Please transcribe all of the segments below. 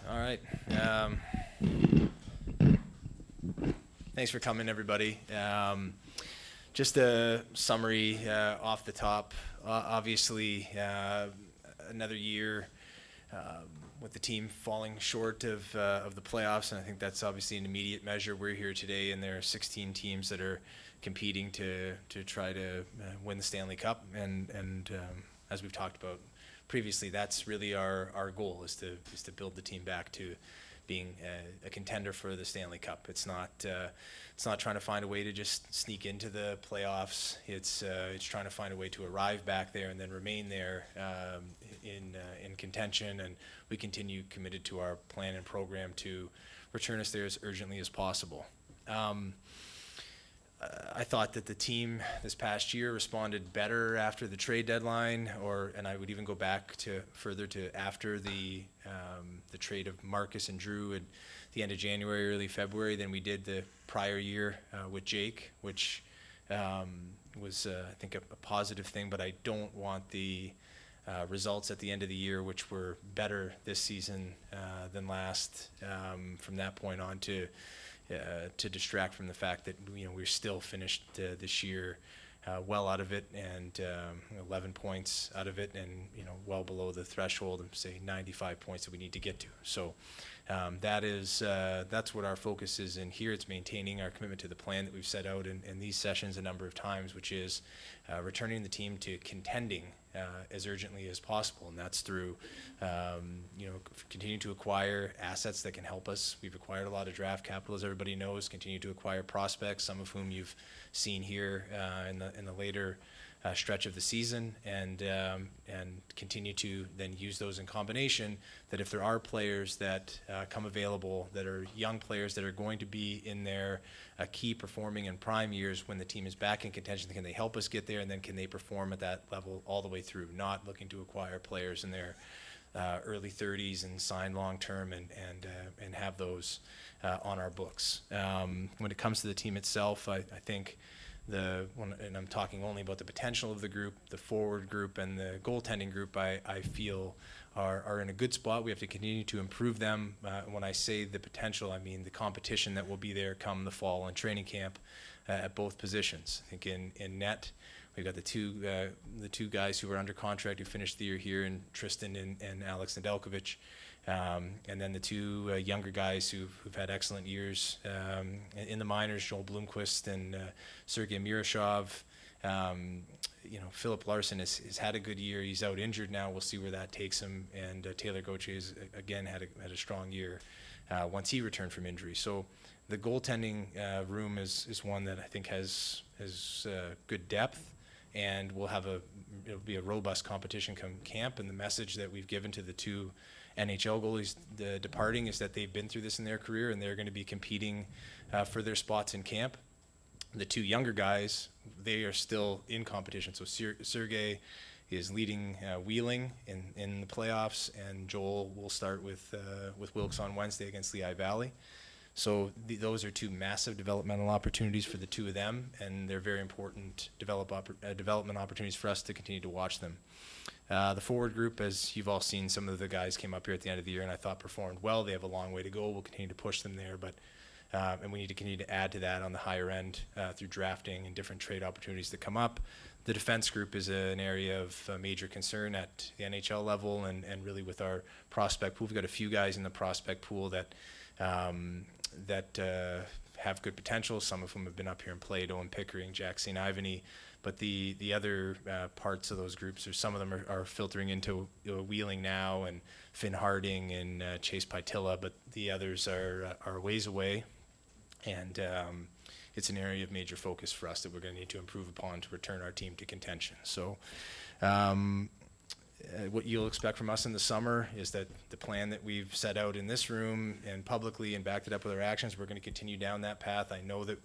All right. Thanks for coming, everybody. Just a summary off the top. Obviously, another year with the team falling short of the playoffs, and I think that's obviously an immediate measure. We're here today, and there are 16 teams that are competing to try to win the Stanley Cup, and as we've talked about previously, that's really our goal is to build the team back to being a contender for the Stanley Cup. It's not trying to find a way to just sneak into the playoffs. It's trying to find a way to arrive back there and then remain there in contention. And we continue committed to our plan and program to return us there as urgently as possible. I thought that the team this past year responded better after the trade deadline, and I would even go back to further to after the trade of Marcus and Drew at the end of January, early February, than we did the prior year with Jake, which was I think a positive thing. But I don't want the results at the end of the year, which were better this season than last, from that point on to distract from the fact that we're still finished this year well out of it, and 11 points out of it, and well below the threshold of say 95 points that we need to get to. So that's what our focus is in here. It's maintaining our commitment to the plan that we've set out in these sessions a number of times, which is returning the team to contending as urgently as possible, and that's through continuing to acquire assets that can help us. We've acquired a lot of draft capital, as everybody knows. Continue to acquire prospects, some of whom you've seen here in the later stretch of the season, and continue to then use those in combination. That if there are players that come available that are young players that are going to be in their key performing and prime years when the team is back in contention, can they help us get there, and then can they perform at that level all the way through? Not looking to acquire players in their early 30s and sign long term and have those on our books. When it comes to the team itself, I think and I'm talking only about the potential of the group, the forward group and the goaltending group, I feel are in a good spot. We have to continue to improve them. When I say the potential, I mean the competition that will be there come the fall and training camp at both positions. I think in net, we've got the two guys who are under contract who finished the year here, and Tristan and Alex Nedeljkovic. And then the two younger guys who've had excellent years in the minors, Joel Blomqvist and Sergei Mirashov. Philip Larson has had a good year. He's out injured now. We'll see where that takes him. And Taylor Gauthier has again had a strong year once he returned from injury. So the goaltending room is one that I think has good depth, and it'll be a robust competition come camp. And the message that we've given to the two NHL goalies departing is that they've been through this in their career, and they're going to be competing for their spots in camp. The two younger guys, they are still in competition. So Sergei is leading Wheeling in the playoffs, and Joel will start with Wilkes on Wednesday against Lehigh Valley. So those are two massive developmental opportunities for the two of them, and they're very important development opportunities for us to continue to watch them. The forward group, as you've all seen, some of the guys came up here at the end of the year and I thought performed well. They have a long way to go. We'll continue to push them there, and we need to continue to add to that on the higher end through drafting and different trade opportunities that come up. The defense group is an area of major concern at the NHL level, and really with our prospect pool. We've got a few guys in the prospect pool that have good potential. Some of whom have been up here and played, Owen Pickering, Jack St. Ivany. But the other parts of those groups, or some of them are filtering into Wheeling now, and Finn Harding and Chase Pytila, but the others are ways away. And it's an area of major focus for us that we're going to need to improve upon to return our team to contention. So what you'll expect from us in the summer is that the plan that we've set out in this room and publicly and backed it up with our actions, we're going to continue down that path. I know that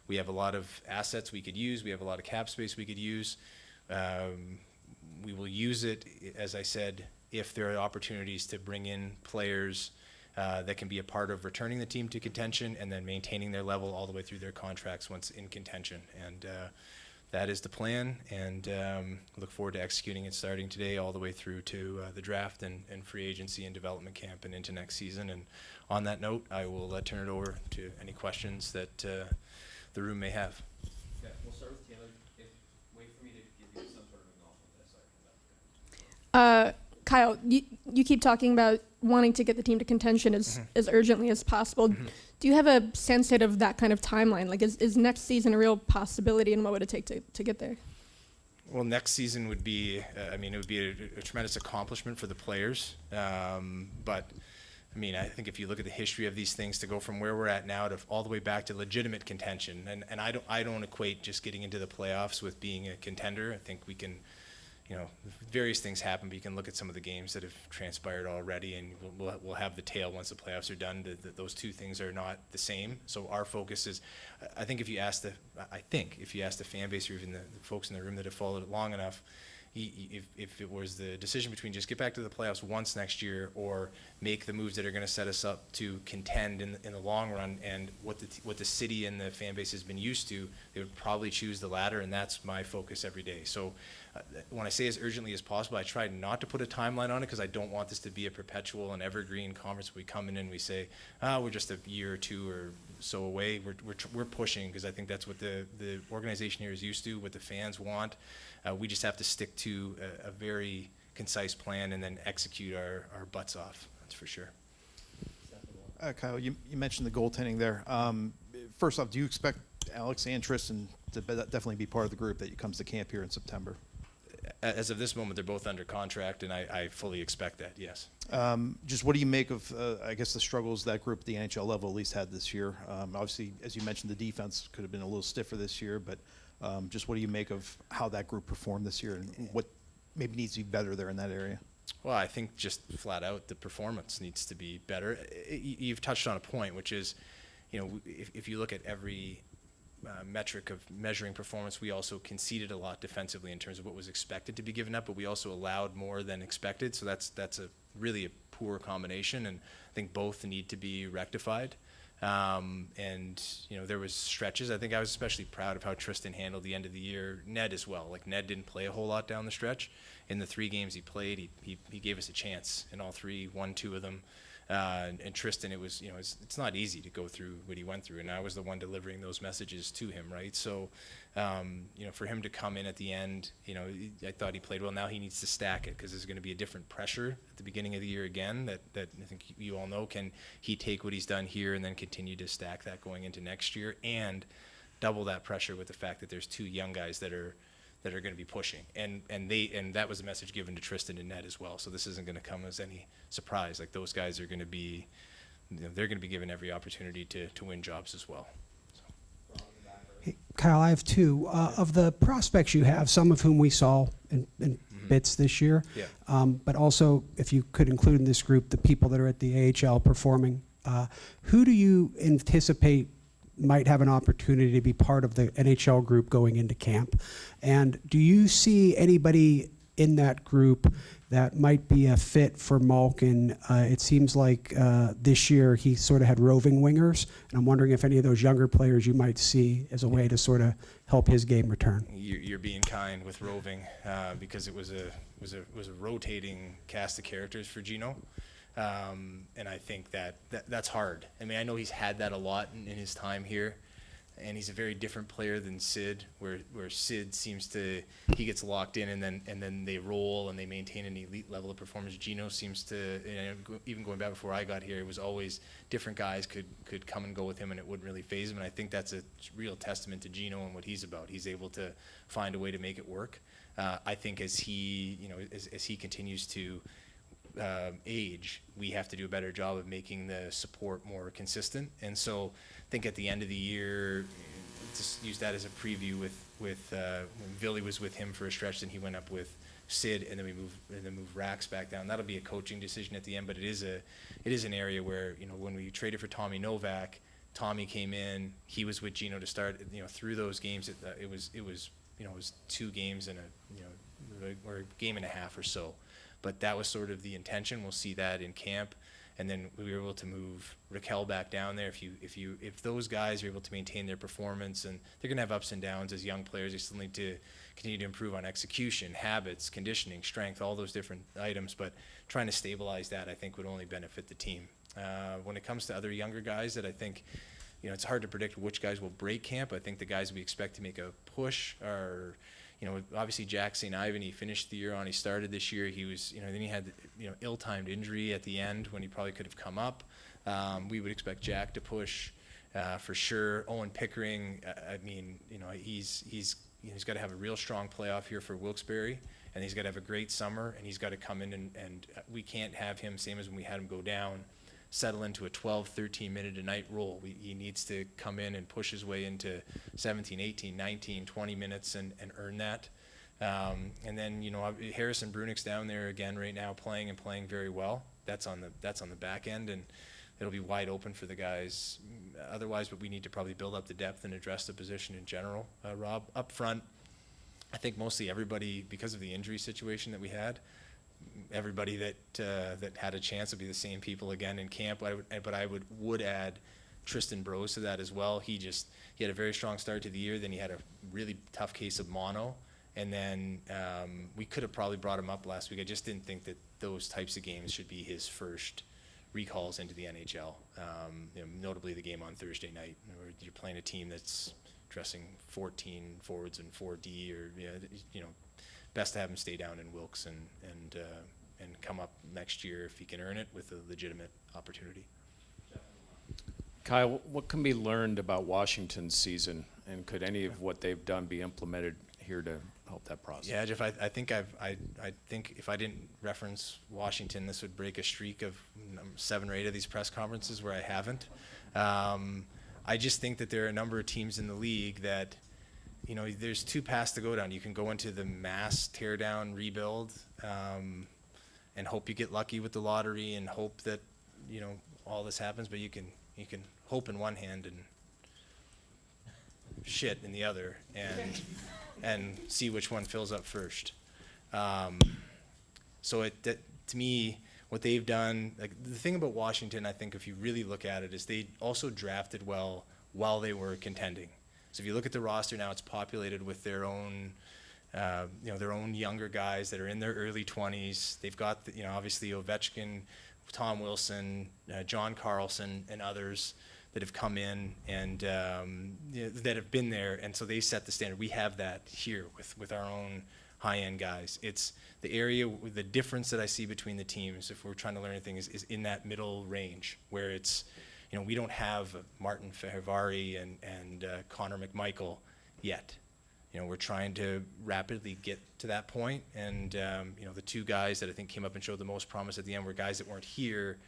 we have a lot of assets we could use. We have a lot of cap space we could use. We will use it, as I said, if there are opportunities to bring in players that can be a part of returning the team to contention and then maintaining their level all the way through their contracts once in contention. And that is the plan, and look forward to executing it starting today all the way through to the draft and free agency and development camp and into next season. And on that note, I will turn it over to any questions that the room may have. Yeah, we'll start with Taylor. Wait for me to give you some sort of acknowledgement. Kyle, you keep talking about wanting to get the team to contention as urgently as possible. Do you have a sense yet of that kind of timeline? Like, is next season a real possibility, and what would it take to get there? Well, next season would be, it would be a tremendous accomplishment for the players. But, I think if you look at the history of these things, to go from where we're at now to all the way back to legitimate contention, and I don't equate just getting into the playoffs with being a contender. I think we can, various things happen, but you can look at some of the games that have transpired already, and we'll have the tail once the playoffs are done. Those two things are not the same. So our focus is, I think if you ask the fan base or even the folks in the room that have followed it long enough, if it was the decision between just get back to the playoffs once next year or make the moves that are going to set us up to contend in the long run, and what the city and the fan base has been used to, they would probably choose the latter, and that's my focus every day. So when I say as urgently as possible, I try not to put a timeline on it, because I don't want this to be a perpetual and evergreen conference. We come in and we say, we're just a year or two or so away. We're pushing, because I think that's what the organization here is used to, what the fans want. We just have to stick to a very concise plan and then execute our butts off. That's for sure. Kyle, you mentioned the goaltending there. First off, do you expect Alex and Tristan to definitely be part of the group that comes to camp here in September? As of this moment, they're both under contract, and I fully expect that, yes. Just what do you make of, I guess, the struggles that group at the NHL level at least had this year? Obviously, as you mentioned, the defense could have been a little stiffer this year, but just what do you make of how that group performed this year, and what maybe needs to be better there in that area? Well, I think just flat out the performance needs to be better. You've touched on a point, which is, if you look at every metric of measuring performance, we also conceded a lot defensively in terms of what was expected to be given up, but we also allowed more than expected. So that's really a poor combination, and I think both need to be rectified. There was stretches. I think I was especially proud of how Tristan handled the end of the year. Ned as well. Like, Ned didn't play a whole lot down the stretch. In the 3 games he played, he gave us a chance in all 3, won 2 of them. And Tristan, it's not easy to go through what he went through, and I was the one delivering those messages to him, right? So, for him to come in at the end, I thought he played well. Now he needs to stack it, because there's going to be a different pressure at the beginning of the year again that I think you all know. Can he take what he's done here and then continue to stack that going into next year, and double that pressure with the fact that there's 2 young guys that are going to be pushing, and that was a message given to Tristan and Ned as well. So this isn't going to come as any surprise. Like, those guys are going to be, they're going to be given every opportunity to win jobs as well. So. Hey, Kyle, I have 2 of the prospects you have, some of whom we saw in bits this year. Yeah. But also, if you could include in this group the people that are at the AHL performing, who do you anticipate might have an opportunity to be part of the NHL group going into camp? And do you see anybody in that group that might be a fit for Malkin? It seems like this year he sort of had roving wingers, and I'm wondering if any of those younger players you might see as a way to sort of help his game return. You're being kind with roving, because it was a rotating cast of characters for Gino. And I think that's hard. I know he's had that a lot in his time here, and he's a very different player than Sid, where Sid seems to, he gets locked in and then they roll and they maintain an elite level of performance. Gino seems to, even going back before I got here, it was always different guys could come and go with him, and it wouldn't really faze him. And I think that's a real testament to Gino and what he's about. He's able to find a way to make it work. I think as he continues to age, we have to do a better job of making the support more consistent. And so I think at the end of the year, just use that as a preview with when Villy was with him for a stretch, then he went up with Sid, and then we move Rax back down. That'll be a coaching decision at the end, but it is an area where, when we traded for Tommy Novak, Tommy came in, he was with Gino to start, through those games. It was 2 games and or a game and a half or so. But that was sort of the intention. We'll see that in camp. And then we were able to move Raquel back down there. If those guys are able to maintain their performance, and they're going to have ups and downs as young players, they still need to continue to improve on execution, habits, conditioning, strength, all those different items. But trying to stabilize that, I think, would only benefit the team. When it comes to other younger guys that I think, it's hard to predict which guys will break camp. I think the guys we expect to make a push are, obviously Jack St. Ivan, he finished the year on, he started this year, he was, then he had, ill-timed injury at the end when he probably could have come up. We would expect Jack to push for sure. Owen Pickering, he's got to have a real strong playoff here for Wilkes-Barre, and he's got to have a great summer, and he's got to come in and we can't have him, same as when we had him go down, settle into a 12, 13-minute-a-night role. He needs to come in and push his way into 17, 18, 19, 20 minutes and earn that. And then, Harrison Brunick's down there again right now playing very well. That's on the back end, and it'll be wide open for the guys otherwise, but we need to probably build up the depth and address the position in general. Rob, up front, I think mostly everybody, because of the injury situation that we had, everybody that had a chance would be the same people again in camp. But I would add Tristan Brose to that as well. He had a very strong start to the year. Then he had a really tough case of mono, and then we could have probably brought him up last week. I just didn't think that those types of games should be his first recalls into the NHL. Notably the game on Thursday night, where you're playing a team that's dressing 14 forwards and 4D, or best to have him stay down in Wilkes and come up next year if he can earn it with a legitimate opportunity. Kyle, what can be learned about Washington's season, and could any of what they've done be implemented here to help that process? Yeah, Jeff, I think if I didn't reference Washington, this would break a streak of 7 or 8 of these press conferences where I haven't. I just think that there are a number of teams in the league that, there's 2 paths to go down. You can go into the mass tear down, rebuild, and hope you get lucky with the lottery and hope that, all this happens, but you can hope in one hand and shit in the other, and see which one fills up first. So to me, what they've done, like the thing about Washington, I think if you really look at it, is they also drafted well while they were contending. So if you look at the roster now, it's populated with their own, their own younger guys that are in their early 20s. They've got, obviously Ovechkin, Tom Wilson, John Carlson, and others that have come in and that have been there, and so they set the standard. We have that here with our own high-end guys. It's the area, the difference that I see between the teams, if we're trying to learn anything, is in that middle range where it's, we don't have Martin Fehervary and Connor McMichael yet. We're trying to rapidly get to that point, and the 2 guys that I think came up and showed the most promise at the end were guys that weren't here.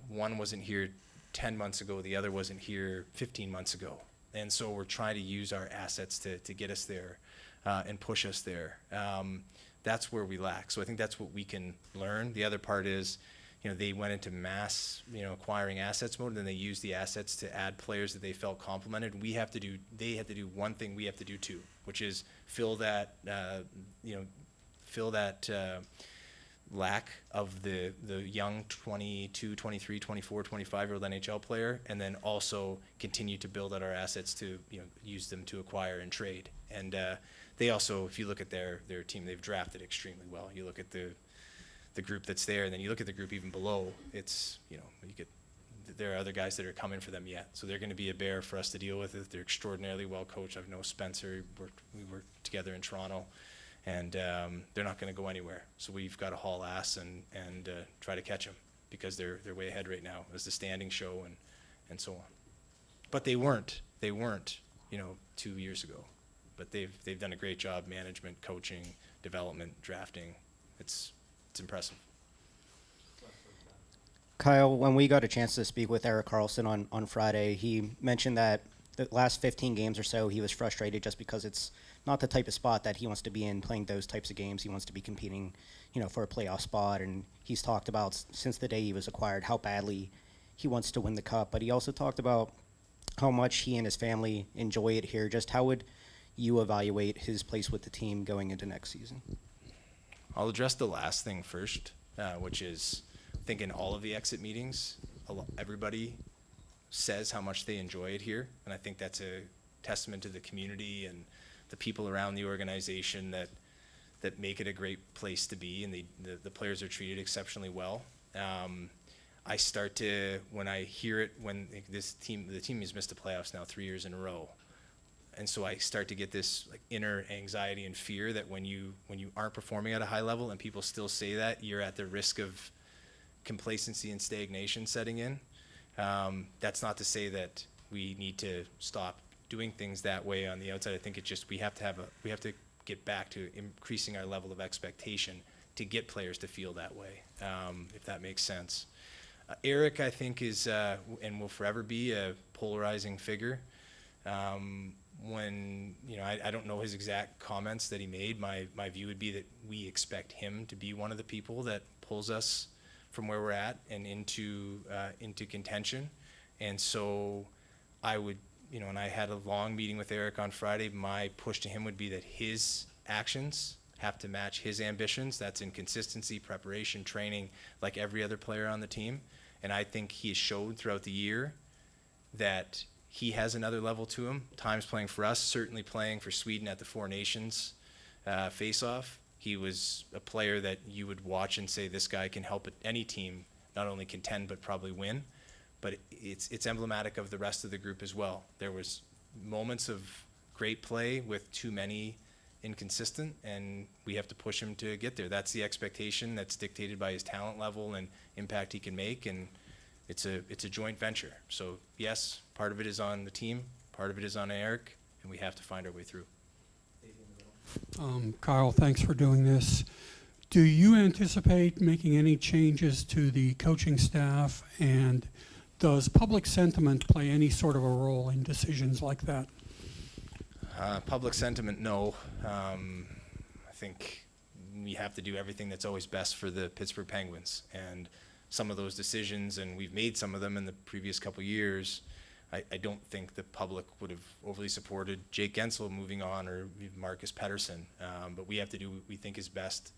One wasn't here 10 months ago, the other wasn't here 15 months ago. And so we're trying to use our assets to get us there and push us there. That's where we lack. So I think that's what we can learn. The other part is, they went into mass, acquiring assets mode, and then they used the assets to add players that they felt complemented. They have to do one thing, we have to do 2, which is fill that lack of the young 22, 23, 24, 25-year-old NHL player, and then also continue to build out our assets to use them to acquire and trade. And they also, if you look at their team, they've drafted extremely well. You look at the group that's there, and then you look at the group even below. It's there are other guys that are coming for them yet, so they're going to be a bear for us to deal with. They're extraordinarily well coached. I've known Spencer. We worked together in Toronto. And they're not going to go anywhere. So we've got to haul ass and try to catch them, because they're way ahead right now, as the standings show and so on. But they weren't 2 years ago. But they've done a great job: management, coaching, development, drafting. It's impressive. Kyle, when we got a chance to speak with Erik Karlsson on Friday, he mentioned that the last 15 games or so, he was frustrated just because it's not the type of spot that he wants to be in, playing those types of games. He wants to be competing, for a playoff spot. And he's talked about, since the day he was acquired, how badly he wants to win the Cup. But he also talked about how much he and his family enjoy it here. Just how would you evaluate his place with the team going into next season? I'll address the last thing first, which is I think in all of the exit meetings, everybody says how much they enjoy it here, and I think that's a testament to the community and the people around the organization that make it a great place to be, and the players are treated exceptionally well. I start to, when I hear it, when the team has missed the playoffs now 3 years in a row, and so I start to get this like inner anxiety and fear that when you aren't performing at a high level and people still say that, you're at the risk of complacency and stagnation setting in. That's not to say that we need to stop doing things that way on the outside. I think it just we have to get back to increasing our level of expectation to get players to feel that way, if that makes sense. Erik, I think, is and will forever be a polarizing figure. When I don't know his exact comments that he made. My view would be that we expect him to be one of the people that pulls us from where we're at and into contention. And so I would, and I had a long meeting with Erik on Friday. My push to him would be that his actions have to match his ambitions. That's in consistency, preparation, training, like every other player on the team. And I think he has showed throughout the year that he has another level to him. Times playing for us, certainly playing for Sweden at the Four Nations face-off. He was a player that you would watch and say, this guy can help any team not only contend but probably win. But it's emblematic of the rest of the group as well. There was moments of great play with too many inconsistent, and we have to push him to get there. That's the expectation that's dictated by his talent level and impact he can make, and it's a joint venture. So yes, part of it is on the team, part of it is on Erik, and we have to find our way through. Kyle, thanks for doing this. Do you anticipate making any changes to the coaching staff, and does public sentiment play any sort of a role in decisions like that? Public sentiment, no. I think we have to do everything that's always best for the Pittsburgh Penguins, and some of those decisions, and we've made some of them in the previous couple of years, I don't think the public would have overly supported Jake Guentzel moving on or Marcus Pettersson, but we have to do what we think is best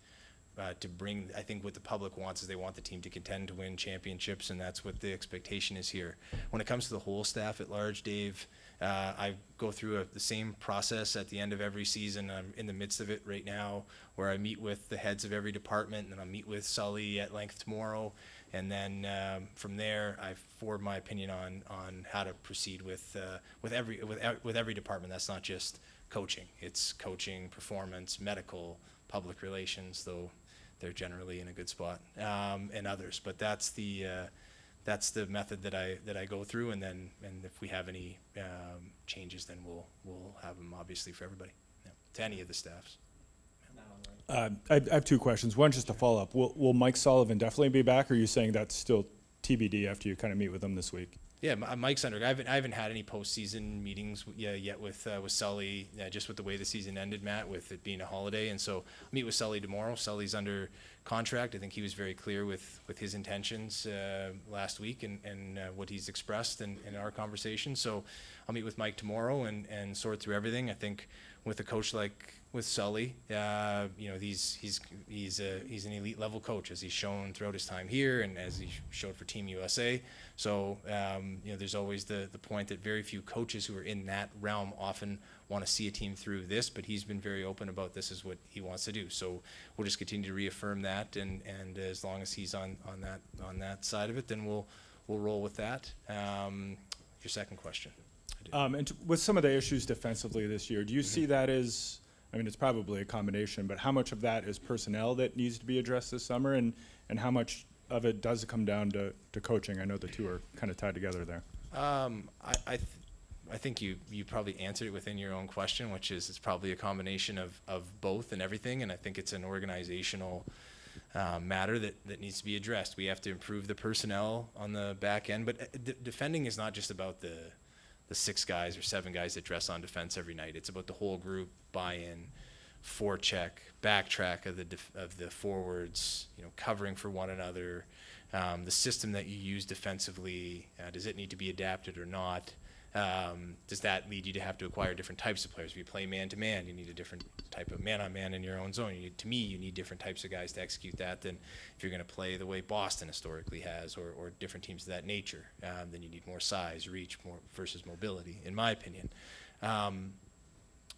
to bring. I think what the public wants is they want the team to contend to win championships, and that's what the expectation is here. When it comes to the whole staff at large, Dave, I go through the same process at the end of every season. I'm in the midst of it right now, where I meet with the heads of every department, and then I'll meet with Sully at length tomorrow. And then from there, I forward my opinion on how to proceed with every department. That's not just coaching; it's coaching, performance, medical, public relations. Though they're generally in a good spot, and others. But that's the method that I go through. And if we have any changes, then we'll have them obviously for everybody, to any of the staffs. I have two questions. One, just to follow up. Will Mike Sullivan definitely be back, or are you saying that's still TBD after you kind of meet with him this week? Yeah, Mike's under. I haven't had any postseason meetings yet with Sully, just with the way the season ended, Matt, with it being a holiday. And so I'll meet with Sully tomorrow. Sully's under contract. I think he was very clear with his intentions last week and what he's expressed in our conversation. So I'll meet with Mike tomorrow and sort through everything. I think with a coach like with Sully, he's an elite level coach, as he's shown throughout his time here and as he showed for Team USA. So there's always the point that very few coaches who are in that realm often want to see a team through this, but he's been very open about this is what he wants to do. So we'll just continue to reaffirm that, and as long as he's on that side of it, then we'll roll with that. Your second question. And with some of the issues defensively this year, do you see that as, I mean, it's probably a combination, but how much of that is personnel that needs to be addressed this summer, and how much of it does come down to coaching? I know the two are kind of tied together there. I think you probably answered it within your own question, which is it's probably a combination of both and everything, and I think it's an organizational matter that needs to be addressed. We have to improve the personnel on the back end, but defending is not just about the 6 guys or 7 guys that dress on defense every night. It's about the whole group buy-in, forecheck, backtrack of the forwards, covering for one another. The system that you use defensively, does it need to be adapted or not? Does that lead you to have to acquire different types of players? If you play man-to-man, you need a different type of man-on-man in your own zone. To me, you need different types of guys to execute that than if you're going to play the way Boston historically has, or different teams of that nature. Then you need more size, reach, more versus mobility, in my opinion.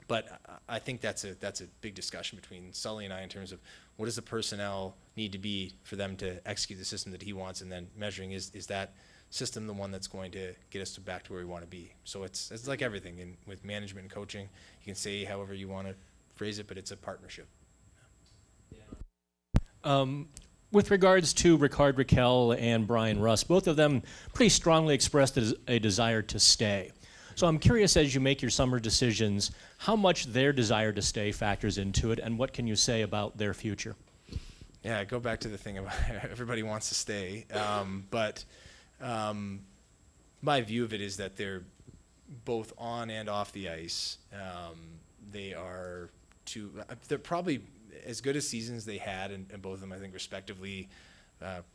But I think that's a big discussion between Sully and I in terms of what does the personnel need to be for them to execute the system that he wants, and then measuring is that system the one that's going to get us back to where we want to be. So it's like everything with management and coaching. You can say however you want to phrase it, but it's a partnership. With regards to Ricard Raquel and Brian Rust, both of them pretty strongly expressed a desire to stay. So I'm curious, as you make your summer decisions, how much their desire to stay factors into it, and what can you say about their future? Yeah, I go back to the thing about everybody wants to stay, but my view of it is that they're both on and off the ice. They're probably as good as seasons they had, and both of them, I think, respectively,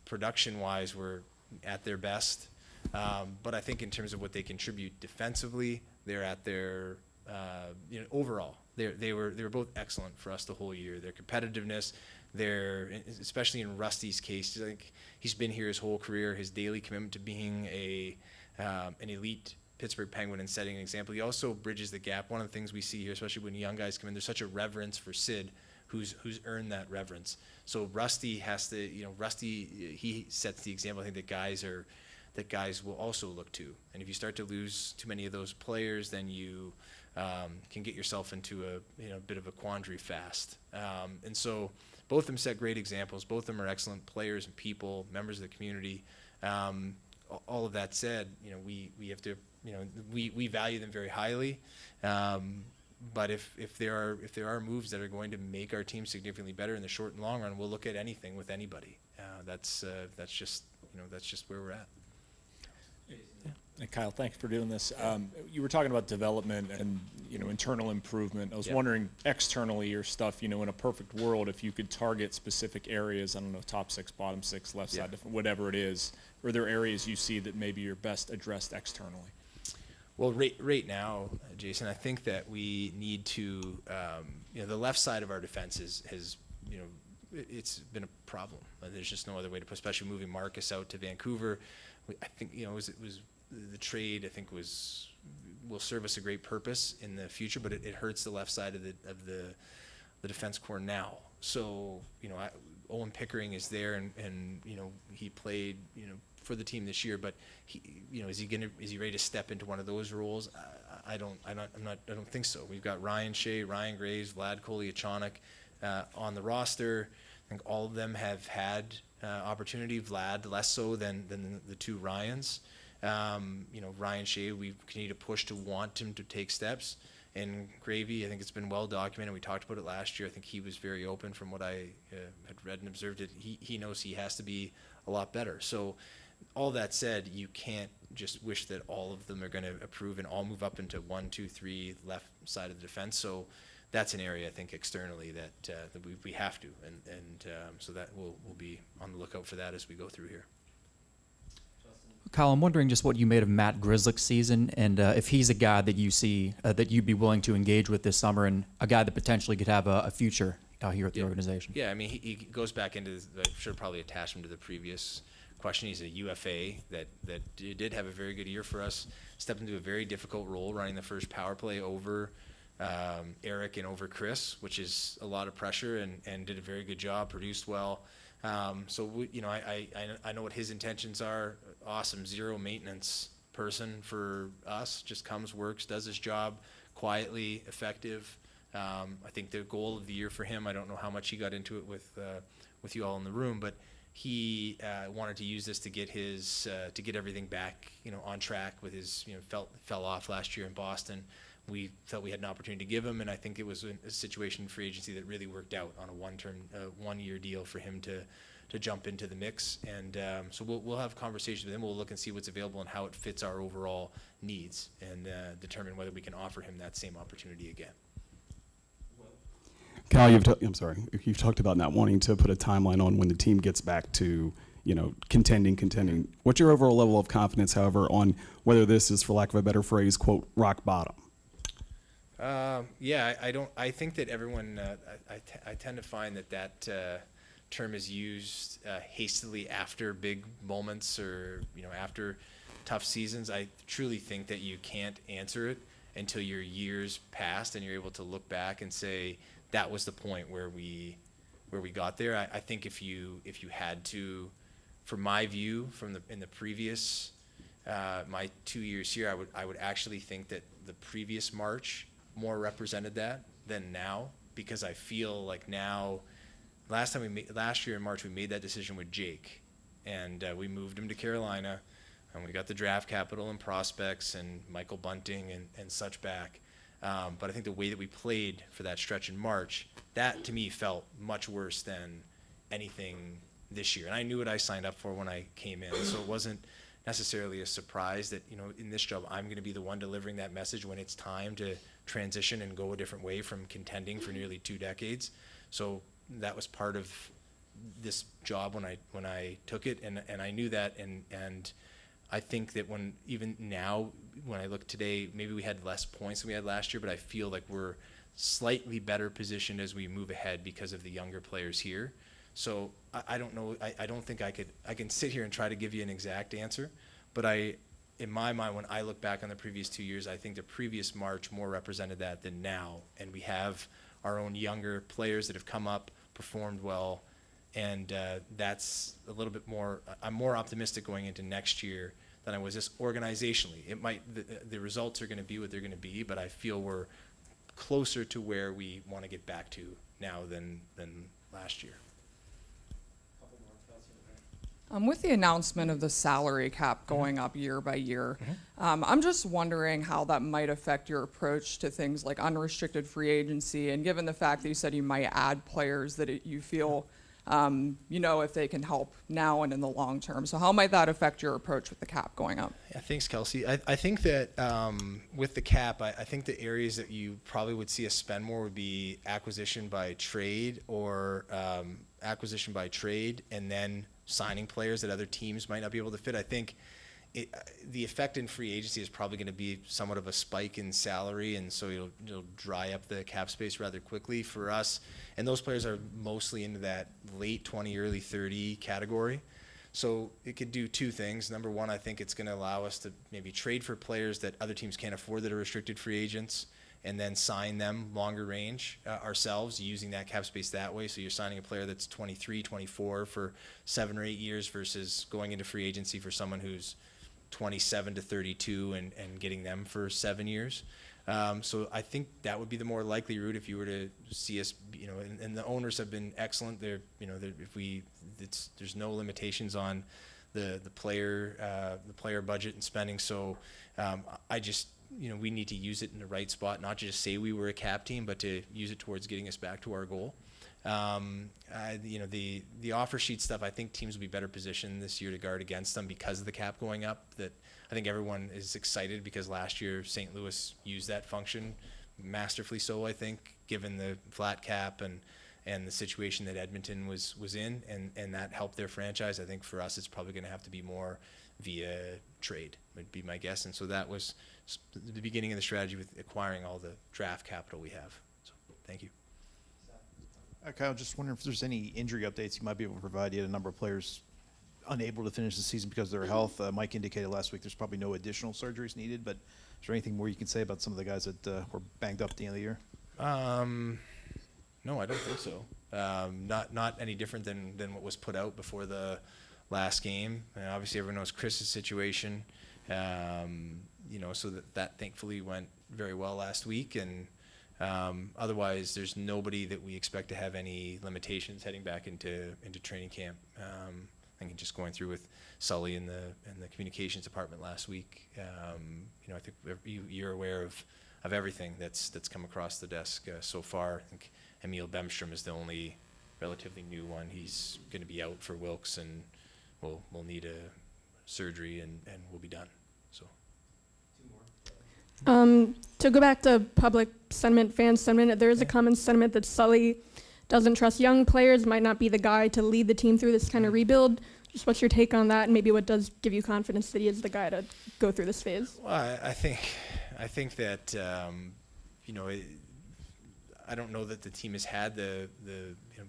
production-wise, were at their best. But I think in terms of what they contribute defensively, they're at their overall. They were both excellent for us the whole year. Their competitiveness, especially in Rusty's case, I think he's been here his whole career. His daily commitment to being an elite Pittsburgh Penguin and setting an example. He also bridges the gap. One of the things we see here, especially when young guys come in, there's such a reverence for Sid, who's earned that reverence. So Rusty has to, he sets the example. I think that guys will also look to. And if you start to lose too many of those players, then you can get yourself into a bit of a quandary fast. And so both of them set great examples. Both of them are excellent players and people, members of the community. All of that said, we have to, we value them very highly. But if there are moves that are going to make our team significantly better in the short and long run, we'll look at anything with anybody. That's just where we're at. And Kyle, thanks for doing this. You were talking about development and internal improvement. I was wondering externally your stuff. In a perfect world, if you could target specific areas, I don't know, top six, bottom six, left side, whatever it is, are there areas you see that maybe you're best addressed externally? Well, right now, Jason, I think that we need to, the left side of our defense has it's been a problem. There's just no other way to put, especially moving Marcus out to Vancouver. I think it was the trade. I think will serve us a great purpose in the future, but it hurts the left side of the defense core now. So Owen Pickering is there, and he played for the team this year, but is he ready to step into one of those roles? I don't think so. We've got Ryan Shea, Ryan Graves, Vlad Kolyachonok on the roster. I think all of them have had opportunity. Vlad less so than the two Ryans. Ryan Shea, we continue to push to want him to take steps. And Gravy, I think it's been well documented. We talked about it last year. I think he was very open from what I had read and observed. He knows he has to be a lot better. So all that said, you can't just wish that all of them are going to approve and all move up into 1, 2, 3 left side of the defense. So that's an area I think externally that we have to, and so that we'll be on the lookout for that as we go through here. Kyle, I'm wondering just what you made of Matt Grzelcyk's season, and if he's a guy that you see that you'd be willing to engage with this summer, and a guy that potentially could have a future here at the organization. Yeah, I mean, he goes back into I should probably attach him to the previous question. He's a UFA that did have a very good year for us, stepped into a very difficult role running the first power play over Erik and over Chris, which is a lot of pressure, and did a very good job, produced well. So I know what his intentions are. Awesome, zero maintenance person for us. Just comes, works, does his job quietly, effective. I think the goal of the year for him, I don't know how much he got into it with you all in the room, but he wanted to use this to get to get everything back on track with his fell off last year in Boston. We felt we had an opportunity to give him, and I think it was a situation for agency that really worked out on a one-year deal for him to jump into the mix. And so we'll have conversations with him. We'll look and see what's available and how it fits our overall needs, and determine whether we can offer him that same opportunity again. Kyle, you've talked about not wanting to put a timeline on when the team gets back to contending. What's your overall level of confidence, however, on whether this is, for lack of a better phrase, quote, rock bottom? Yeah, I think that everyone, I tend to find that term is used hastily after big moments or, after tough seasons. I truly think that you can't answer it until your years passed and you're able to look back and say, that was the point where we got there. I think if you had to, from my view, in the previous, my 2 years here, I would actually think that the previous March more represented that than now, because I feel like now, last year in March, we made that decision with Jake, and we moved him to Carolina, and we got the draft capital and prospects and Michael Bunting and such back. But I think the way that we played for that stretch in March, that to me felt much worse than anything this year. And I knew what I signed up for when I came in, so it wasn't necessarily a surprise that, in this job, I'm going to be the one delivering that message when it's time to transition and go a different way from contending for nearly 2 decades. So that was part of this job when I took it, and I knew that, and I think that even now, when I look today, maybe we had less points than we had last year, but I feel like we're slightly better positioned as we move ahead because of the younger players here. So I don't know, I don't think I can sit here and try to give you an exact answer, but in my mind, when I look back on the previous 2 years, I think the previous March more represented that than now. And we have our own younger players that have come up, performed well, and that's a little bit more, I'm more optimistic going into next year than I was just organizationally. It might, the results are going to be what they're going to be, but I feel we're closer to where we want to get back to now than last year. With the announcement of the salary cap going up year by year, I'm just wondering how that might affect your approach to things like unrestricted free agency, and given the fact that you said you might add players that you feel, if they can help now and in the long term. So how might that affect your approach with the cap going up? Yeah, thanks, Kelsey. I think that with the cap, I think the areas that you probably would see us spend more would be acquisition by trade and then signing players that other teams might not be able to fit. I think the effect in free agency is probably going to be somewhat of a spike in salary, and so it'll dry up the cap space rather quickly for us. And those players are mostly into that late 20, early 30 category. So it could do 2 things. Number one, I think it's going to allow us to maybe trade for players that other teams can't afford that are restricted free agents, and then sign them longer range ourselves, using that cap space that way. So you're signing a player that's 23, 24 for 7 or 8 years versus going into free agency for someone who's 27 to 32 and getting them for 7 years. So I think that would be the more likely route if you were to see us, and the owners have been excellent. There's no limitations on the player budget and spending. So we need to use it in the right spot, not just say we were a cap team, but to use it towards getting us back to our goal. The offer sheet stuff, I think teams will be better positioned this year to guard against them because of the cap going up. That I think everyone is excited because last year St. Louis used that function masterfully so, I think, given the flat cap and the situation that Edmonton was in, and that helped their franchise. I think for us it's probably going to have to be more via trade, would be my guess. And so that was the beginning of the strategy with acquiring all the draft capital we have. So thank you. Kyle, just wondering if there's any injury updates you might be able to provide. You had a number of players unable to finish the season because of their health. Mike indicated last week there's probably no additional surgeries needed, but is there anything more you can say about some of the guys that were banged up at the end of the year? No, I don't think so. Not any different than what was put out before the last game. Obviously, everyone knows Chris's situation, so that thankfully went very well last week, and otherwise, there's nobody that we expect to have any limitations heading back into training camp. I think just going through with Sully in the communications department last week. I think you're aware of everything that's come across the desk so far. I think Emil Bemstrom is the only relatively new one. He's going to be out for Wilkes, and we'll need a surgery, and we'll be done. So. To go back to public sentiment, fan sentiment, there is a common sentiment that Sully doesn't trust young players, might not be the guy to lead the team through this kind of rebuild. Just what's your take on that, and maybe what does give you confidence that he is the guy to go through this phase? Well, I think that you know, I don't know that the team has had the you know,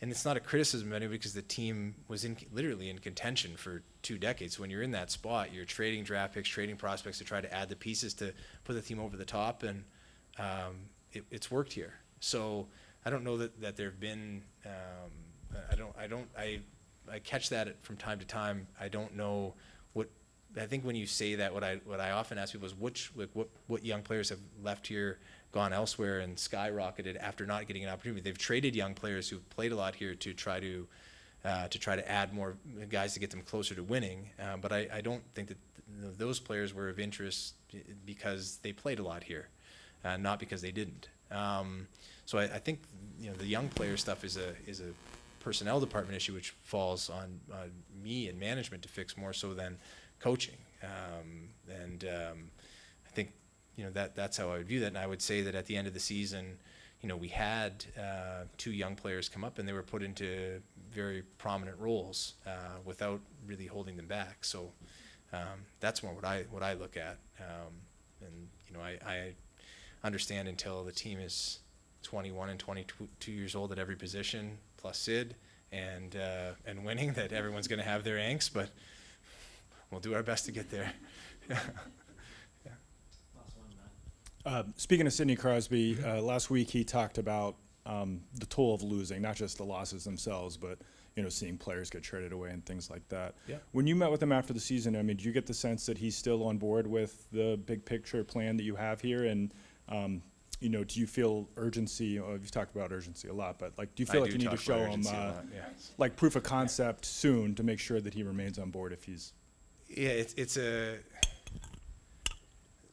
and it's not a criticism of anybody because the team was literally in contention for 2 decades. When you're in that spot, you're trading draft picks, trading prospects to try to add the pieces to put the team over the top, and it's worked here. So I don't know that there have been. I catch that from time to time. I don't know what. I think when you say that, what I often ask people is what young players have left here, gone elsewhere, and skyrocketed after not getting an opportunity. They've traded young players who've played a lot here to try to add more guys to get them closer to winning. But I don't think that those players were of interest because they played a lot here, not because they didn't. So I think the young player stuff is a personnel department issue, which falls on me and management to fix more so than coaching. I think that's how I would view that. And I would say that at the end of the season, we had 2 young players come up and they were put into very prominent roles without really holding them back. So that's more what I look at. I understand until the team is 21 and 22 years old at every position, plus Sid, and winning, that everyone's going to have their angst, but we'll do our best to get there. Speaking of Sidney Crosby, last week he talked about the toll of losing, not just the losses themselves, but seeing players get traded away and things like that. Yeah. When you met with him after the season, I mean, do you get the sense that he's still on board with the big picture plan that you have here? And do you feel urgency? You've talked about urgency a lot, but do you feel like you need to show him proof of concept soon to make sure that he remains on board if he's? Yeah,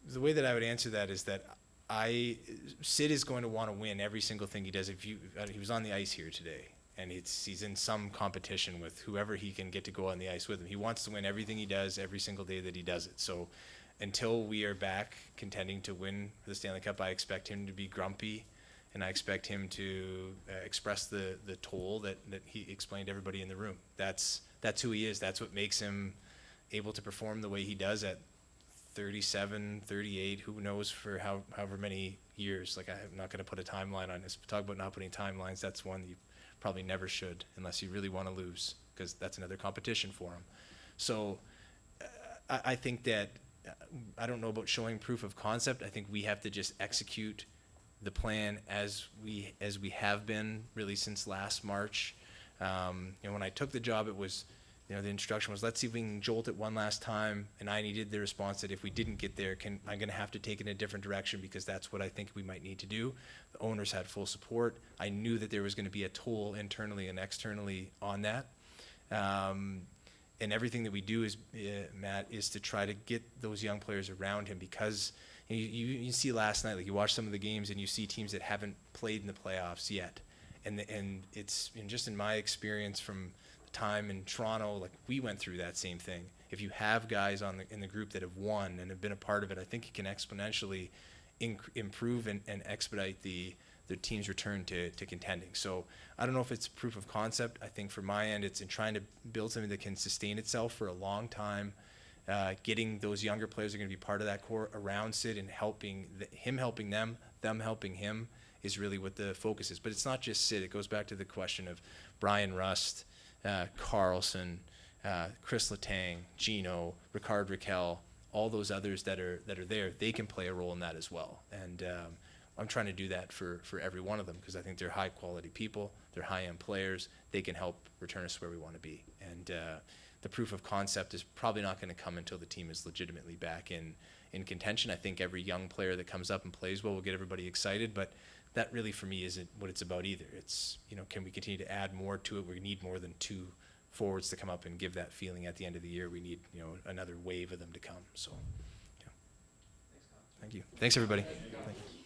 the way that I would answer that is that Sid is going to want to win every single thing he does. He was on the ice here today, and he's in some competition with whoever he can get to go on the ice with him. He wants to win everything he does every single day that he does it. So until we are back contending to win the Stanley Cup, I expect him to be grumpy, and I expect him to express the toll that he explained to everybody in the room. That's who he is. That's what makes him able to perform the way he does at 37, 38, who knows for however many years. I'm not going to put a timeline on this. Talk about not putting timelines. That's one you probably never should unless you really want to lose, because that's another competition for him. So I think that I don't know about showing proof of concept. I think we have to just execute the plan as we have been really since last March. When I took the job, it was the instruction was, let's see if we can jolt it one last time, and I needed the response that if we didn't get there, I'm going to have to take it in a different direction, because that's what I think we might need to do. The owners had full support. I knew that there was going to be a toll internally and externally on that. And everything that we do is, Matt, is to try to get those young players around him, because you see last night, you watch some of the games and you see teams that haven't played in the playoffs yet. And it's just in my experience from time in Toronto, we went through that same thing. If you have guys in the group that have won and have been a part of it, I think it can exponentially improve and expedite the team's return to contending. So I don't know if it's proof of concept. I think from my end, it's in trying to build something that can sustain itself for a long time. Getting those younger players who are going to be part of that core around Sid and him helping them helping him is really what the focus is. But it's not just Sid. It goes back to the question of Brian Rust, Karlsson, Chris Letang, Gino, Rickard Rakell, all those others that are there. They can play a role in that as well. And I'm trying to do that for every one of them, because I think they're high quality people. They're high end players. They can help return us where we want to be. And the proof of concept is probably not going to come until the team is legitimately back in contention. I think every young player that comes up and plays well will get everybody excited, but that really for me isn't what it's about either. It's, can we continue to add more to it? We need more than 2 forwards to come up and give that feeling at the end of the year. We need, another wave of them to come. So, yeah. Thank you. Thanks, everybody. Thank you.